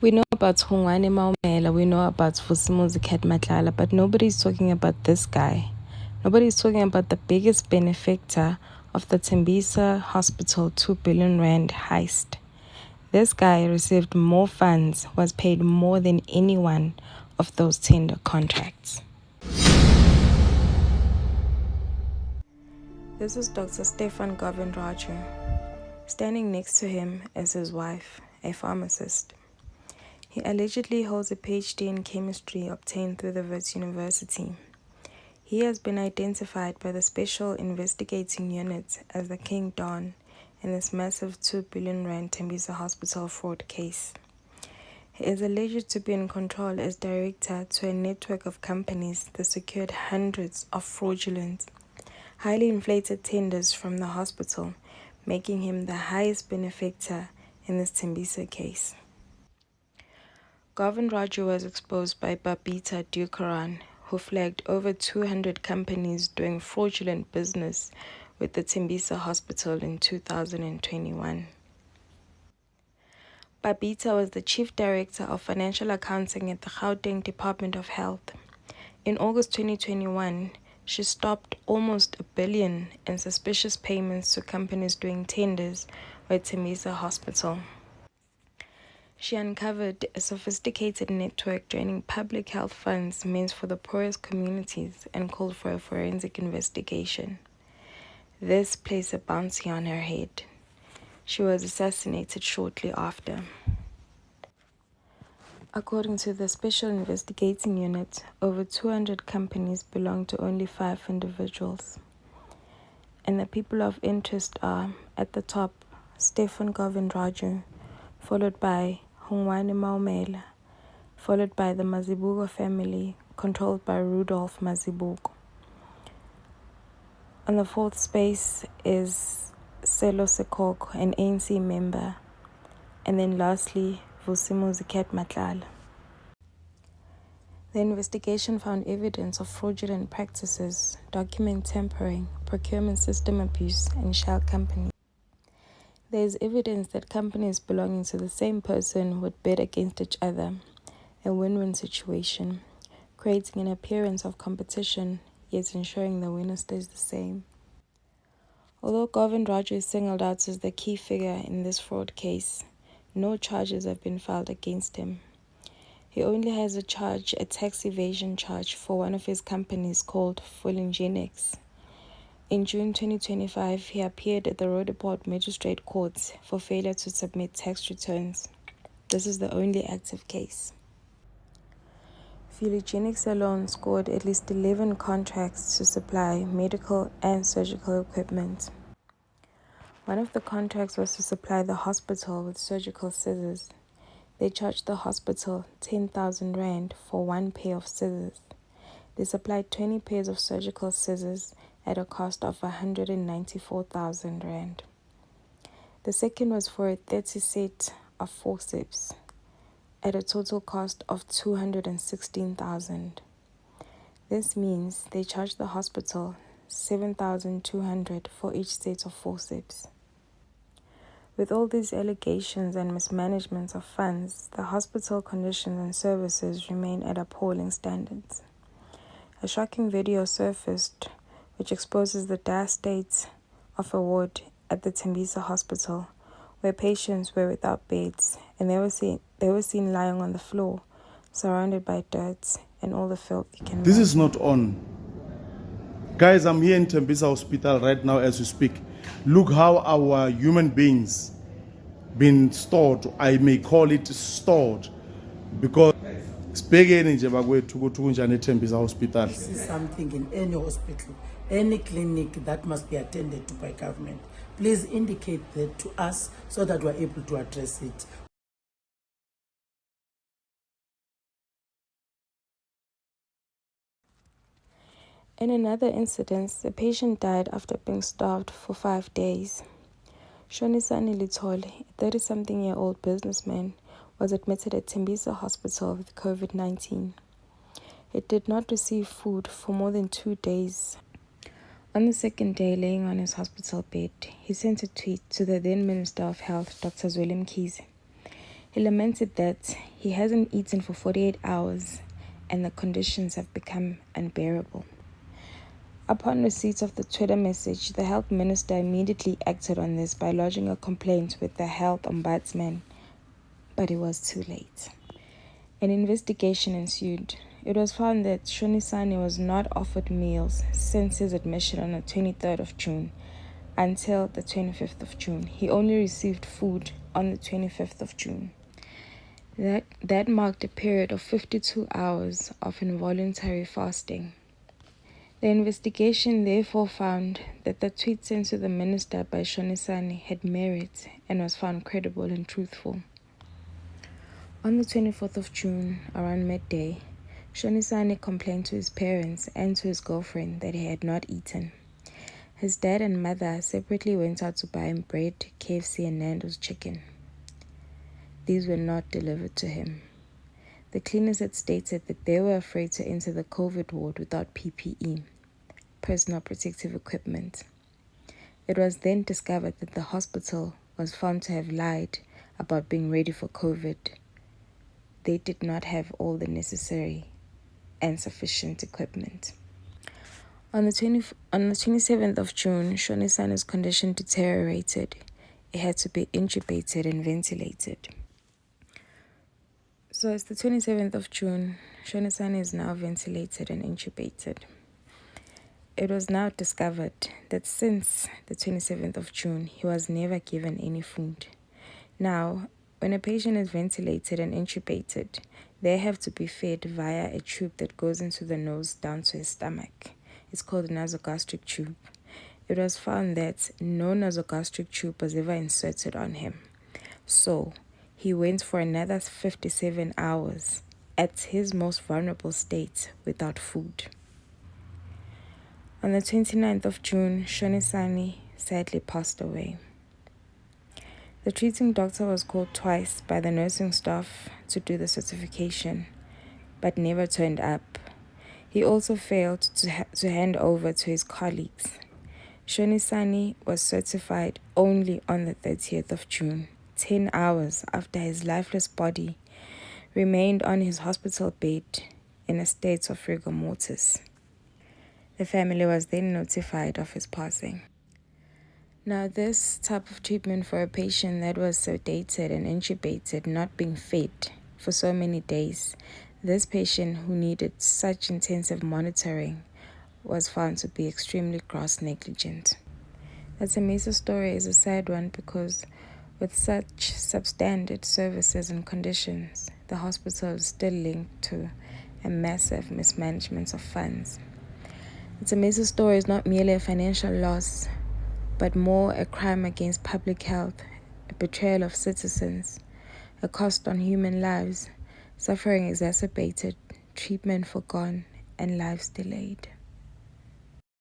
We know about Maumela, we know about Matlala, but nobody's talking about this guy. Nobody's talking about the biggest benefactor of the Thembisa Hospital 2 billion rand heist. This guy received more funds, was paid more than any one of those tender contracts. This is Dr. Stefan Govindraju. Standing next to him is his wife, a pharmacist. He allegedly holds a PhD in chemistry obtained through the Wits University. He has been identified by the Special Investigating Unit as the King Don in this massive 2 billion rand Thembisa Hospital fraud case. He is alleged to be in control as director to a network of companies that secured hundreds of fraudulent, highly inflated tenders from the hospital, making him the highest benefactor in this Thembisa case. Govindraju was exposed by Babita Deokaran, who flagged over 200 companies doing fraudulent business with the Thembisa Hospital in 2021. Babita was the Chief Director of Financial Accounting at the Gauteng Department of Health. In August 2021, she stopped almost R1 billion in suspicious payments to companies doing tenders with Thembisa Hospital. She uncovered a sophisticated network draining public health funds meant for the poorest communities and called for a forensic investigation. This placed a bounty on her head. She was assassinated shortly after. According to the Special Investigating Unit, over 200 companies belong to only 5 individuals. And the people of interest are, at the top, Stefan Govindraju, followed by Maumela, followed by the Mazibuko family, controlled by Rudolf Mazibuko. On the fourth space is Selo Sekoko, an ANC member, and then lastly, Matlala. The investigation found evidence of fraudulent practices, document tampering, procurement system abuse, and shell companies. There is evidence that companies belonging to the same person would bid against each other, a win-win situation, creating an appearance of competition, yet ensuring the winner stays the same. Although Govindraju is singled out as the key figure in this fraud case, no charges have been filed against him. He only has a tax evasion charge for one of his companies called Fulingenex. In June 2025, he appeared at the Roodepoort Magistrate Court for failure to submit tax returns. This is the only active case. Fulingenex alone scored at least 11 contracts to supply medical and surgical equipment. One of the contracts was to supply the hospital with surgical scissors. They charged the hospital 10,000 rand for one pair of scissors. They supplied 20 pairs of surgical scissors at a cost of 194,000 rand. The second was for a 30 set of forceps at a total cost of 216,000. This means they charged the hospital 7,200 for each set of forceps. With all these allegations and mismanagement of funds, the hospital conditions and services remain at appalling standards. A shocking video surfaced which exposes the dire state of a ward at the Thembisa Hospital, where patients were without beds and they were seen lying on the floor, surrounded by dirt and all the filth you can. This is not on. Guys, I'm here in Thembisa Hospital right now as we speak. Look how our human beings been stored. I may call it stored because sibhekeni nje bakwethu ukuthi kunjani eThembisa Hospital. This is something in any hospital, any clinic that must be attended to by government. Please indicate that to us so that we're able to address it. In another incident, the patient died after being starved for 5 days. Shonisani Litole, a 30-something-year-old businessman, was admitted at Thembisa Hospital with COVID-19. He did not receive food for more than 2 days. On the second day, laying on his hospital bed, he sent a tweet to the then Minister of Health, Dr. Zweli Mkhize. He lamented that he hasn't eaten for 48 hours and the conditions have become unbearable. Upon receipt of the Twitter message, the health minister immediately acted on this by lodging a complaint with the health ombudsman, but it was too late. An investigation ensued. It was found that Shonisani was not offered meals since his admission on the 23rd of June until the 25th of June. He only received food on the 25th of June. That marked a period of 52 hours of involuntary fasting. The investigation therefore found that the tweet sent to the minister by Shonisani had merit and was found credible and truthful. On the 24th of June, around midday, Shonisani complained to his parents and to his girlfriend that he had not eaten. His dad and mother separately went out to buy him bread, KFC, and Nando's chicken. These were not delivered to him. The cleaners had stated that they were afraid to enter the COVID ward without PPE, personal protective equipment. It was then discovered that the hospital was found to have lied about being ready for COVID. They did not have all the necessary and sufficient equipment. On the 27th of June, Shonisani's condition deteriorated. It had to be intubated and ventilated. So it's the 27th of June. Shonisani is now ventilated and intubated. It was now discovered that since the 27th of June, he was never given any food. Now, when a patient is ventilated and intubated, they have to be fed via a tube that goes into the nose down to his stomach. It's called a nasogastric tube. It was found that no nasogastric tube was ever inserted on him. So, he went for another 57 hours at his most vulnerable state without food. On the 29th of June, Shonisani sadly passed away. The treating doctor was called twice by the nursing staff to do the certification, but never turned up. He also failed to hand over to his colleagues. Shonisani was certified only on the 30th of June, 10 hours after his lifeless body remained on his hospital bed in a state of rigor mortis. The family was then notified of his passing. Now, this type of treatment for a patient that was sedated and intubated, not being fed for so many days, this patient who needed such intensive monitoring was found to be extremely gross negligent. The Thembisa story is a sad one because with such substandard services and conditions, the hospital is still linked to a massive mismanagement of funds. The Thembisa story is not merely a financial loss, but more a crime against public health, a betrayal of citizens, a cost on human lives, suffering exacerbated, treatment forgone, and lives delayed.